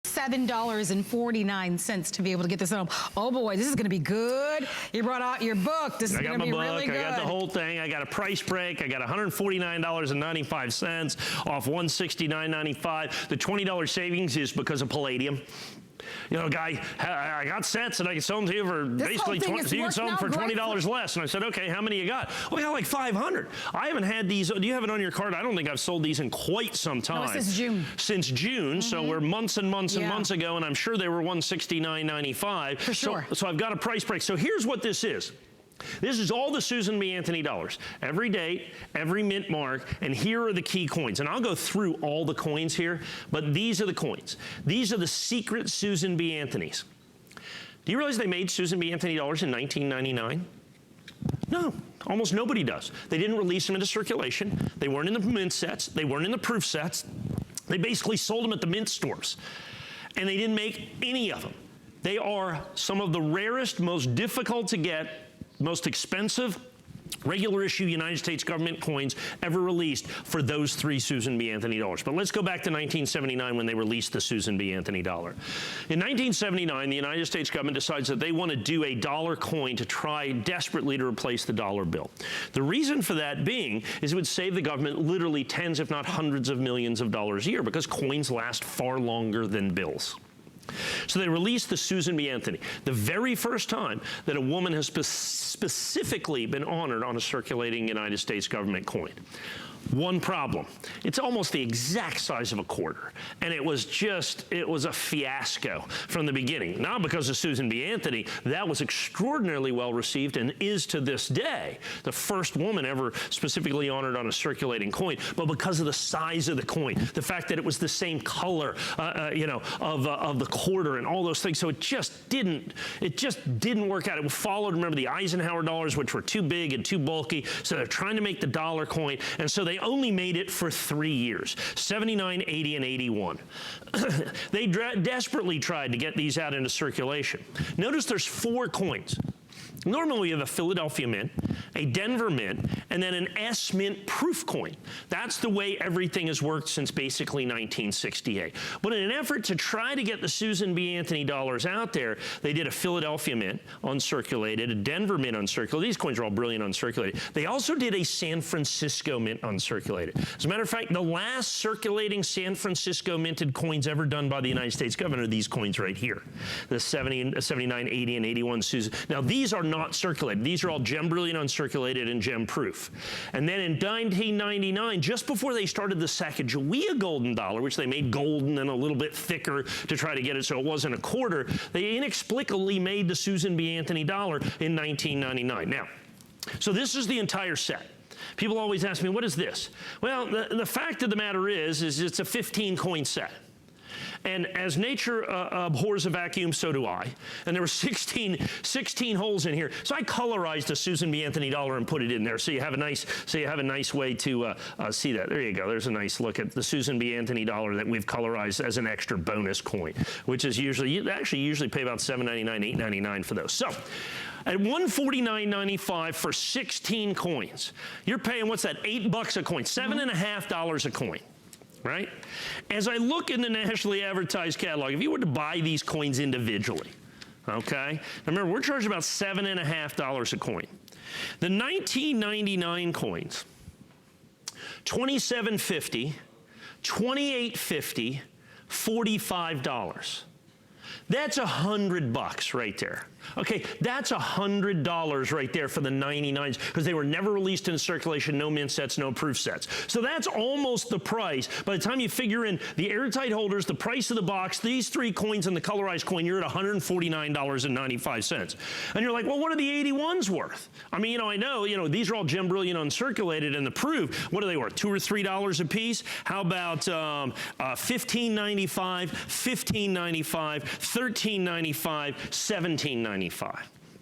$7.49 to be able to get this home. Oh boy, this is gonna be good. You brought out your book. This is gonna be really good. I got the whole thing. I got a price break. I got $149.95 off $169.95. The $20 savings is because of palladium. You know, guy, I got sets and I can sell them to you for basically $20. So you can sell them for $20 less. And I said, okay, how many you got? Well, I got like 500. I haven't had these. Do you have it on your card? I don't think I've sold these in quite some time. No, since June. Since June. So we're months and months and months ago, and I'm sure they were $169.95. For sure. So I've got a price break. So here's what this is. This is all the Susan B. Anthony dollars. Every date, every mint mark, and here are the key coins. And I'll go through all the coins here, but these are the coins. These are the secret Susan B. Anthonys. Do you realize they made Susan B. Anthony dollars in 1999? No, almost nobody does. They didn't release them into circulation. They weren't in the mint sets. They weren't in the proof sets. They basically sold them at the mint stores. And they didn't make any of them. They are some of the rarest, most difficult to get, most expensive regular issue United States government coins ever released for those three Susan B. Anthony dollars. But let's go back to 1979 when they released the Susan B. Anthony dollar. In 1979, the United States government decides that they want to do a dollar coin to try desperately to replace the dollar bill. The reason for that being is it would save the government literally tens, if not hundreds of millions of dollars a year, because coins last far longer than bills. So they released the Susan B. Anthony, the very first time that a woman has specifically been honored on a circulating United States government coin. One problem, it's almost the exact size of a quarter. And it was a fiasco from the beginning. Not because of Susan B. Anthony, that was extraordinarily well received and is to this day the first woman ever specifically honored on a circulating coin, but because of the size of the coin, the fact that it was the same color, you know, of the quarter and all those things. So it just didn't work out. It followed, remember, the Eisenhower dollars, which were too big and too bulky. So they're trying to make the dollar coin. And so they only made it for 3 years, 79, 80, and 81. They desperately tried to get these out into circulation. Notice there's 4 coins. Normally we have a Philadelphia mint, a Denver mint, and then an S mint proof coin. That's the way everything has worked since basically 1968. But in an effort to try to get the Susan B. Anthony dollars out there, they did a Philadelphia mint uncirculated, a Denver mint uncirculated. These coins are all brilliant uncirculated. They also did a San Francisco mint uncirculated. As a matter of fact, the last circulating San Francisco minted coins ever done by the United States government are these coins right here. The 79, 80, and 81 Susan. Now these are not circulated. These are all gem brilliant uncirculated and gem proof. And then in 1999, just before they started the Sacagawea golden dollar, which they made golden and a little bit thicker to try to get it so it wasn't a quarter, they inexplicably made the Susan B. Anthony dollar in 1999. Now, so this is the entire set. People always ask me, what is this? Well, the fact of the matter is it's a 15 coin set. And as nature abhors a vacuum, so do I. And there were 16 holes in here. So I colorized a Susan B. Anthony dollar and put it in there, so you have a nice way to see that. There you go. There's a nice look at the Susan B. Anthony dollar that we've colorized as an extra bonus coin, which is usually you usually pay about $7.99, $8.99 for those. So at $149.95 for 16 coins, you're paying, what's that? $8 a coin, $7.50 a coin. Right? As I look in the nationally advertised catalog, if you were to buy these coins individually, okay? Now remember, we're charging about $7.50 a coin. The 1999 coins, $27.50, $28.50, $45. That's $100 right there. Okay, that's $100 right there for the 99s because they were never released in circulation, no mint sets, no proof sets. So that's almost the price. By the time you figure in the airtight holders, the price of the box, these 3 coins and the colorized coin, you're at $149.95. And you're like, well, what are the 81s worth? I mean, I know, these are all gem brilliant uncirculated and the proof. What are they worth? $2 or $3 a piece? How about $15.95, $15.95, $13.95, $17.95?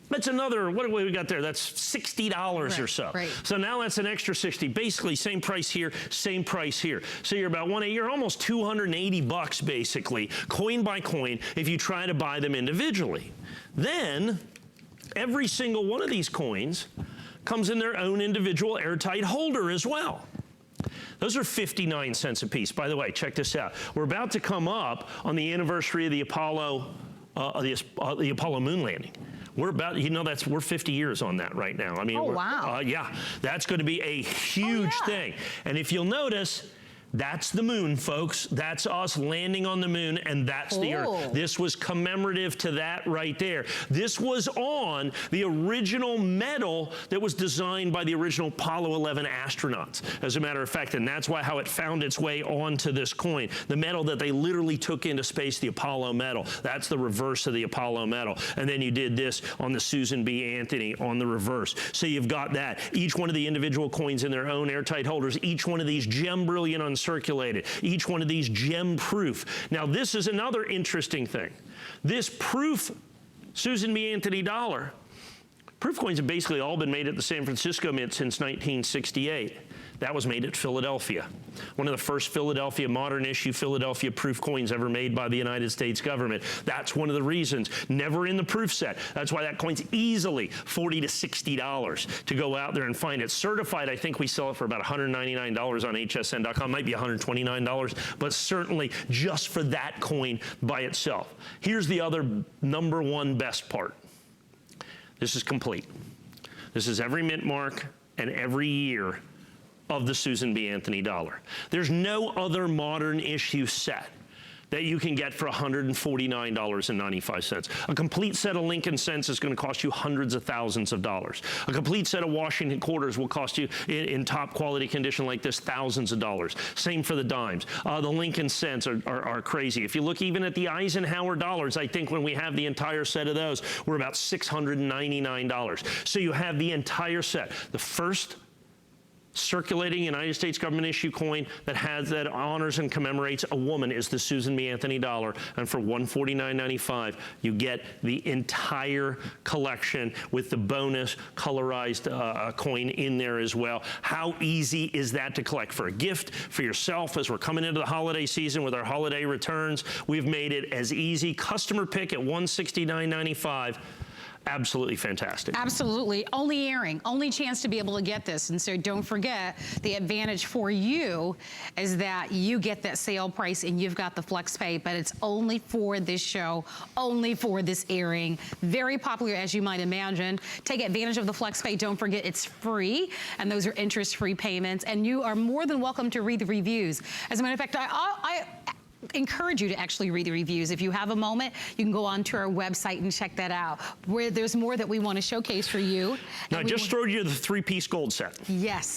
That's another, what do we got there? That's $60 or so. Right. So now that's an extra 60. Basically, same price here, same price here. So you're about you're almost $280 basically, coin by coin, if you try to buy them individually. Then, every single one of these coins comes in their own individual airtight holder as well. Those are 59 cents a piece. By the way, check this out. We're about to come up on the anniversary of the Apollo moon landing. We're about, we're 50 years on that right now. I mean, wow. Yeah, that's going to be a huge thing. And if you'll notice, that's the moon, folks. That's us landing on the moon, and that's the Earth. This was commemorative to that right there. This was on the original medal that was designed by the original Apollo 11 astronauts, as a matter of fact, and that's how it found its way onto this coin. The medal that they literally took into space, the Apollo medal. That's the reverse of the Apollo medal. And then you did this on the Susan B. Anthony on the reverse. So you've got that. Each one of the individual coins in their own airtight holders, each one of these gem brilliant uncirculated, each one of these gem proof. Now this is another interesting thing. This proof Susan B. Anthony dollar, proof coins have basically all been made at the San Francisco Mint since 1968. That was made at Philadelphia. One of the first Philadelphia modern issue Philadelphia proof coins ever made by the United States government. That's one of the reasons. Never in the proof set. That's why that coin's easily $40 to $60 to go out there and find it. Certified, I think we sell it for about $199 on HSN.com. Might be $129, but certainly just for that coin by itself. Here's the other #1 best part. This is complete. This is every mint mark and every year of the Susan B. Anthony dollar. There's no other modern issue set that you can get for $149.95. A complete set of Lincoln cents is going to cost you hundreds of thousands of dollars. A complete set of Washington quarters will cost you, in top quality condition like this, thousands of dollars. Same for the dimes. The Lincoln cents are crazy. If you look even at the Eisenhower dollars, I think when we have the entire set of those, we're about $699. So you have the entire set. The first circulating United States government issue coin that honors and commemorates a woman is the Susan B. Anthony dollar, and for $149.95 you get the entire collection with the bonus colorized coin in there as well. How easy is that to collect? For a gift for yourself as we're coming into the holiday season with our holiday returns, we've made it as easy. Customer pick at $169.95. Absolutely fantastic. Absolutely. Only airing, only chance to be able to get this. And so don't forget, the advantage for you is that you get that sale price and you've got the flex pay, but it's only for this show, only for this airing. Very popular, as you might imagine. Take advantage of the flex pay. Don't forget, it's free, and those are interest-free payments. And you are more than welcome to read the reviews. As a matter of fact, I encourage you to actually read the reviews. If you have a moment, you can go onto our website and check that out, where there's more that we want to showcase for you. Now, I just showed you the 3-piece gold set. Yes.